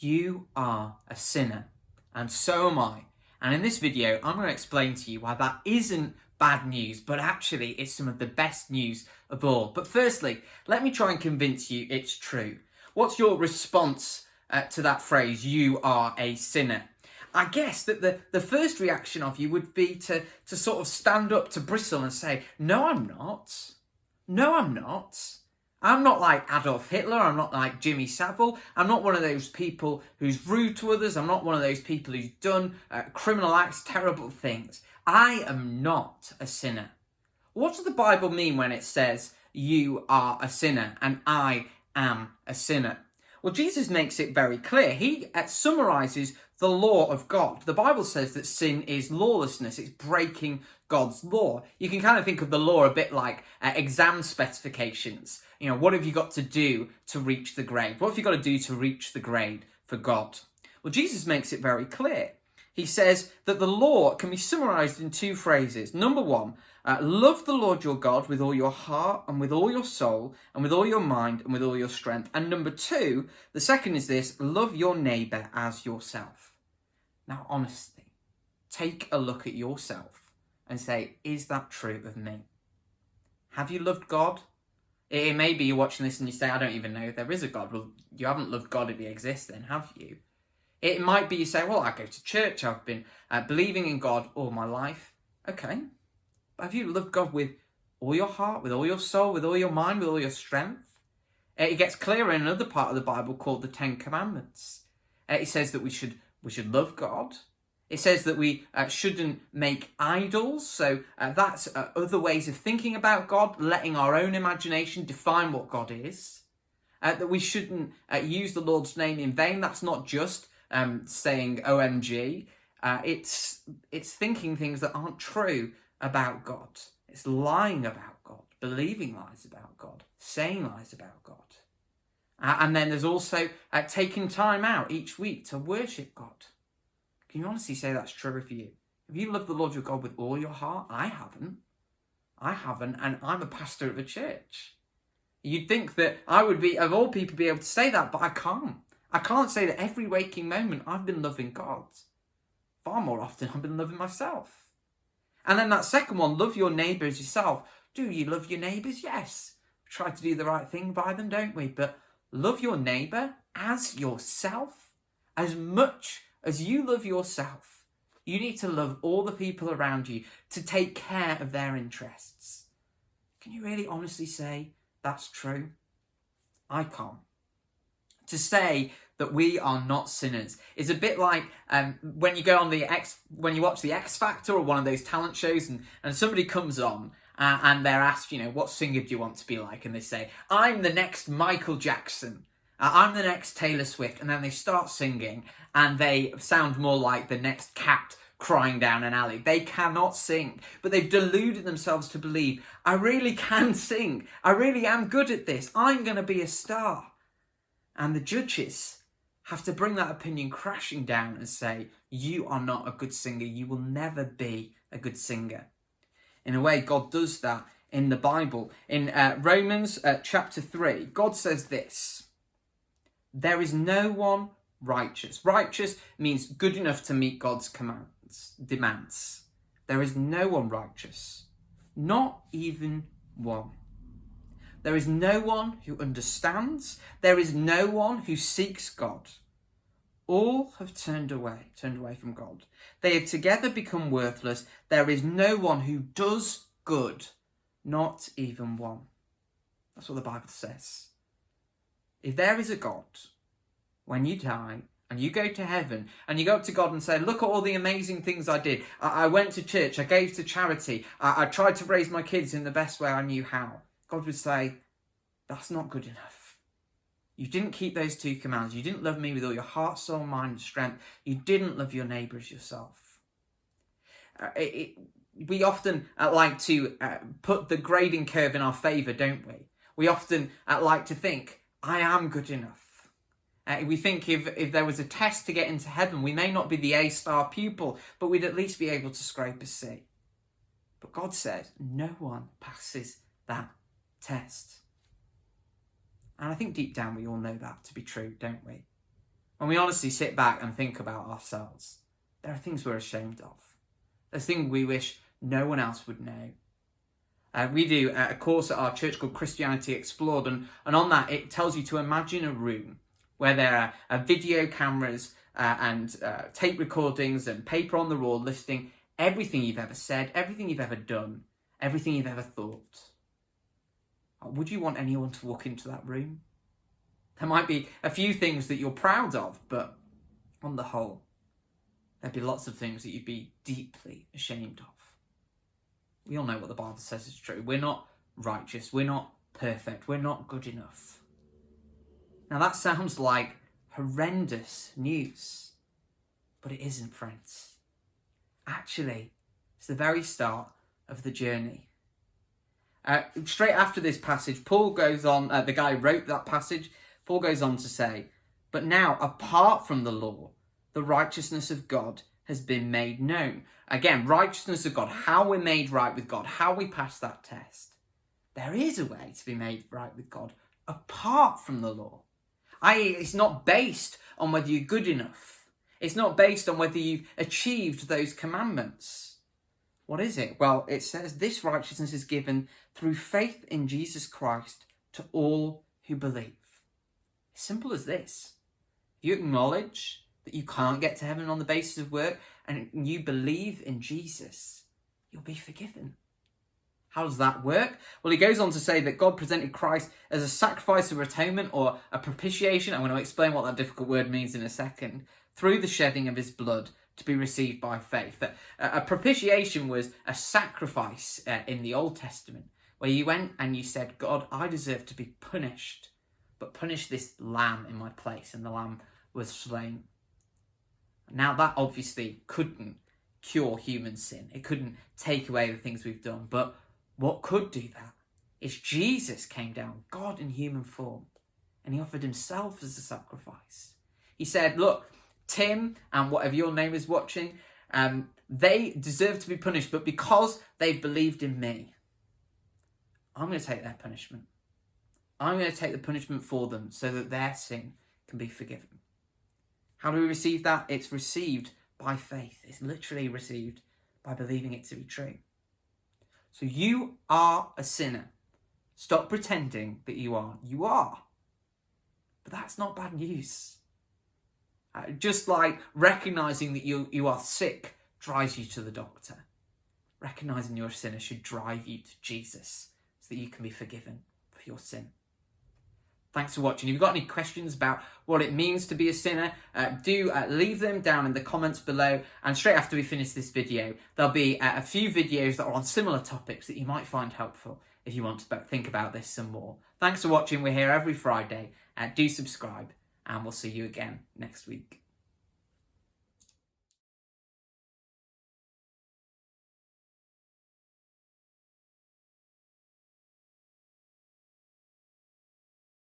You are a sinner, and so am I. And in this video, I'm going to explain to you why that isn't bad news, but actually it's some of the best news of all. But firstly, let me try and convince you it's true. What's your response to that phrase, you are a sinner? I guess that the first reaction of you would be to sort of stand up to bristle and say, no, I'm not. No, I'm not. I'm not like Adolf Hitler, I'm not like Jimmy Savile, I'm not one of those people who's rude to others, I'm not one of those people who's done criminal acts, terrible things. I am not a sinner. What does the Bible mean when it says, you are a sinner and I am a sinner? Well, Jesus makes it very clear. He summarises the law of God. The Bible says that sin is lawlessness. It's breaking God's law. You can kind of think of the law a bit like exam specifications. You know, what have you got to do to reach the grade? What have you got to do to reach the grade for God? Well, Jesus makes it very clear. He says that the law can be summarised in two phrases. Number one, love the Lord your God with all your heart and with all your soul and with all your mind and with all your strength. And number two, the second is this, love your neighbour as yourself. Now, honestly, take a look at yourself and say, is that true of me? Have you loved God? It may be you're watching this and you say, I don't even know if there is a God. Well, you haven't loved God if he exists then, have you? It might be you say, well, I go to church, I've been believing in God all my life. Okay, but have you loved God with all your heart, with all your soul, with all your mind, with all your strength? It gets clearer in another part of the Bible called the Ten Commandments. It says that we should love God. It says that we shouldn't make idols. So that's other ways of thinking about God, letting our own imagination define what God is. That we shouldn't use the Lord's name in vain. That's not just saying OMG. It's thinking things that aren't true about God. It's lying about God, believing lies about God, saying lies about God. And then there's also taking time out each week to worship God. Can you honestly say that's true of you? Have you loved the Lord your God with all your heart? I haven't, and I'm a pastor of a church. You'd think that I would be, of all people, be able to say that, but I can't. I can't say that every waking moment I've been loving God. Far more often I've been loving myself. And then that second one, love your neighbour as yourself. Do you love your neighbours? Yes. We try to do the right thing by them, don't we? But love your neighbour as yourself. As much as you love yourself, you need to love all the people around you to take care of their interests. Can you really honestly say that's true? I can't. To say that we are not sinners is a bit like when you go on when you watch the X Factor or one of those talent shows and somebody comes on and they're asked, what singer do you want to be like? And they say, I'm the next Michael Jackson. I'm the next Taylor Swift. And then they start singing and they sound more like the next cat crying down an alley. They cannot sing, but they've deluded themselves to believe, I really can sing. I really am good at this. I'm going to be a star. And the judges have to bring that opinion crashing down and say, you are not a good singer. You will never be a good singer. In a way, God does that in the Bible. In Romans chapter 3, God says this, there is no one righteous. Righteous means good enough to meet God's demands. There is no one righteous, not even one. There is no one who understands. There is no one who seeks God. All have turned away from God. They have together become worthless. There is no one who does good, not even one. That's what the Bible says. If there is a God, when you die and you go to heaven and you go up to God and say, look at all the amazing things I did. I went to church. I gave to charity. I tried to raise my kids in the best way I knew how. God would say, that's not good enough. You didn't keep those two commands. You didn't love me with all your heart, soul, mind, and strength. You didn't love your neighbour as yourself. We often like to put the grading curve in our favour, don't we? We often like to think, I am good enough. We think if there was a test to get into heaven, we may not be the A-star pupil, but we'd at least be able to scrape a C. But God said, no one passes that test. And I think deep down we all know that to be true, don't we? when we honestly sit back and think about ourselves, there are things we're ashamed of. There's things we wish no one else would know. We do a course at our church called Christianity Explored, and on that it tells you to imagine a room where there are video cameras and tape recordings and paper on the wall listing everything you've ever said, everything you've ever done, everything you've ever thought. Would you want anyone to walk into that room? There might be a few things that you're proud of, but on the whole, there'd be lots of things that you'd be deeply ashamed of. We all know what the Bible says is true. We're not righteous. We're not perfect. We're not good enough. Now that sounds like horrendous news, but it isn't, friends. Actually, it's the very start of the journey. Straight after this passage, Paul goes on, the guy who wrote that passage, Paul goes on to say, but now, apart from the law, the righteousness of God has been made known. Again, righteousness of God, how we're made right with God, how we pass that test. There is a way to be made right with God apart from the law. I.e., it's not based on whether you're good enough. It's not based on whether you've achieved those commandments. What is it? Well, it says this righteousness is given through faith in Jesus Christ to all who believe. Simple as this. You acknowledge that you can't get to heaven on the basis of work and you believe in Jesus, you'll be forgiven. How does that work? Well, he goes on to say that God presented Christ as a sacrifice of atonement or a propitiation. I'm going to explain what that difficult word means in a second. Through the shedding of his blood to be received by faith. That a propitiation was a sacrifice in the Old Testament where you went and you said, God, I deserve to be punished, but punish this lamb in my place. And the lamb was slain. Now that obviously couldn't cure human sin. It couldn't take away the things we've done. But what could do that is Jesus came down, God in human form, and he offered himself as a sacrifice. He said, look, Tim and whatever your name is watching, they deserve to be punished, but because they've believed in me, I'm going to take their punishment. I'm going to take the punishment for them so that their sin can be forgiven. How do we receive that? It's received by faith. It's literally received by believing it to be true. So you are a sinner. Stop pretending that you aren't. You are. But that's not bad news. Just like recognising that you are sick drives you to the doctor. Recognising you're a sinner should drive you to Jesus so that you can be forgiven for your sin. Thanks for watching. If you've got any questions about what it means to be a sinner, do leave them down in the comments below. And straight after we finish this video, there'll be a few videos that are on similar topics that you might find helpful if you want to think about this some more. Thanks for watching. We're here every Friday. Do subscribe, and we'll see you again next week.